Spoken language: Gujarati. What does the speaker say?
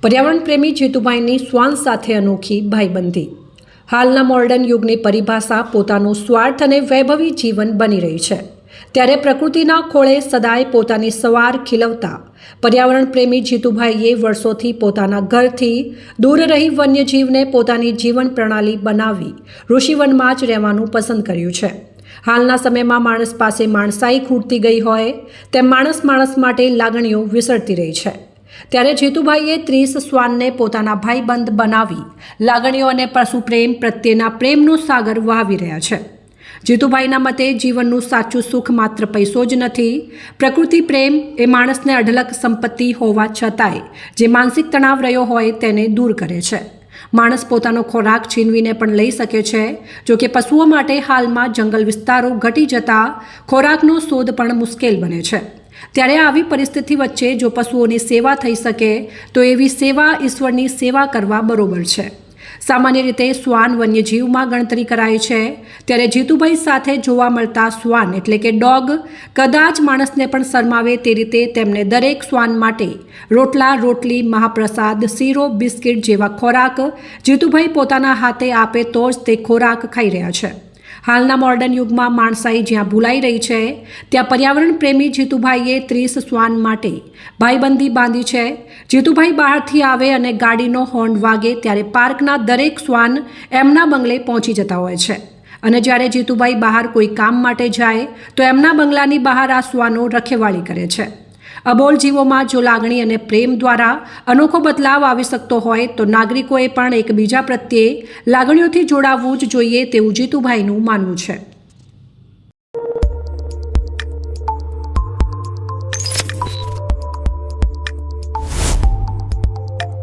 પર્યાવરણ પ્રેમી જીતુભાઈની શ્વાન સાથે અનોખી ભાઈબંધી। હાલના મોડર્ન યુગની પરિભાષા પોતાનું સ્વાર્થ અને વૈભવી જીવન બની રહી છે, ત્યારે પ્રકૃતિના ખોળે સદાય પોતાની સવાર ખીલવતા પર્યાવરણ પ્રેમી જીતુભાઈએ વર્ષોથી પોતાના ઘરથી દૂર રહી વન્યજીવને પોતાની જીવન પ્રણાલી બનાવી ઋષિવનમાં જ રહેવાનું પસંદ કર્યું છે। હાલના સમયમાં માણસ પાસે માણસાઈ ખૂટતી ગઈ હોય તેમ માણસ માટે લાગણીઓ વિસરતી રહી છે, ત્યારે જીતુભાઈએ 30 શ્વાનને પોતાના ભાઈબંધ બનાવી લાગણીઓ અને પશુ પ્રેમ પ્રત્યેના પ્રેમનો સાગર વહાવી રહ્યા છે। જીતુભાઈના મતે જીવનનું સાચું સુખ માત્ર પૈસો જ નથી, પ્રકૃતિ પ્રેમ એ માણસને અઢળક સંપત્તિ હોવા છતાંય જે માનસિક તણાવ રહ્યો હોય તેને દૂર કરે છે। માણસ પોતાનો ખોરાક છીનવીને પણ લઈ શકે છે, જો કે પશુઓ માટે હાલમાં જંગલ વિસ્તારો ઘટી જતા ખોરાકનો શોધ પણ મુશ્કેલ બને છે। ત્યારે આવી પરિસ્થિતિ વચ્ચે જો પશુઓની સેવા થઈ શકે તો એવી સેવા ઈશ્વરની સેવા કરવા બરોબર છે। સામાન્ય રીતે શ્વાન વન્યજીવમાં ગણતરી કરાય છે, ત્યારે જીતુભાઈ સાથે જોવા મળતા શ્વાન એટલે કે ડોગ કદાચ માણસને પણ શરમાવે તે રીતે તેમને દરેક શ્વાન માટે રોટલા, રોટલી, મહાપ્રસાદ, શીરો, બિસ્કિટ જેવા ખોરાક જીતુભાઈ પોતાના હાથે આપે તો જ તે ખોરાક ખાઈ રહ્યા છે। હાલના મોડર્ન યુગમાં માણસાઈ જ્યાં ભૂલાઈ રહી છે, ત્યાં પર્યાવરણ પ્રેમી જીતુભાઈએ 30 શ્વાન માટે ભાઈબંધી બાંધી છે। જીતુભાઈ બહારથી આવે અને ગાડીનો હોર્ન વાગે ત્યારે પાર્કના દરેક શ્વાન એમના બંગલે પહોંચી જતા હોય છે, અને જ્યારે જીતુભાઈ બહાર કોઈ કામ માટે જાય તો એમના બંગલાની બહાર આ શ્વાનો રખેવાળી કરે છે। અબોલ જીવોમાં જો લાગણી અને પ્રેમ દ્વારા અનોખો બદલાવ આવી શકતો હોય તો નાગરિકોએ પણ એકબીજા પ્રત્યે લાગણીઓથી જોડાવવું જ જોઈએ તેવું જીતુભાઈનું માનવું છે।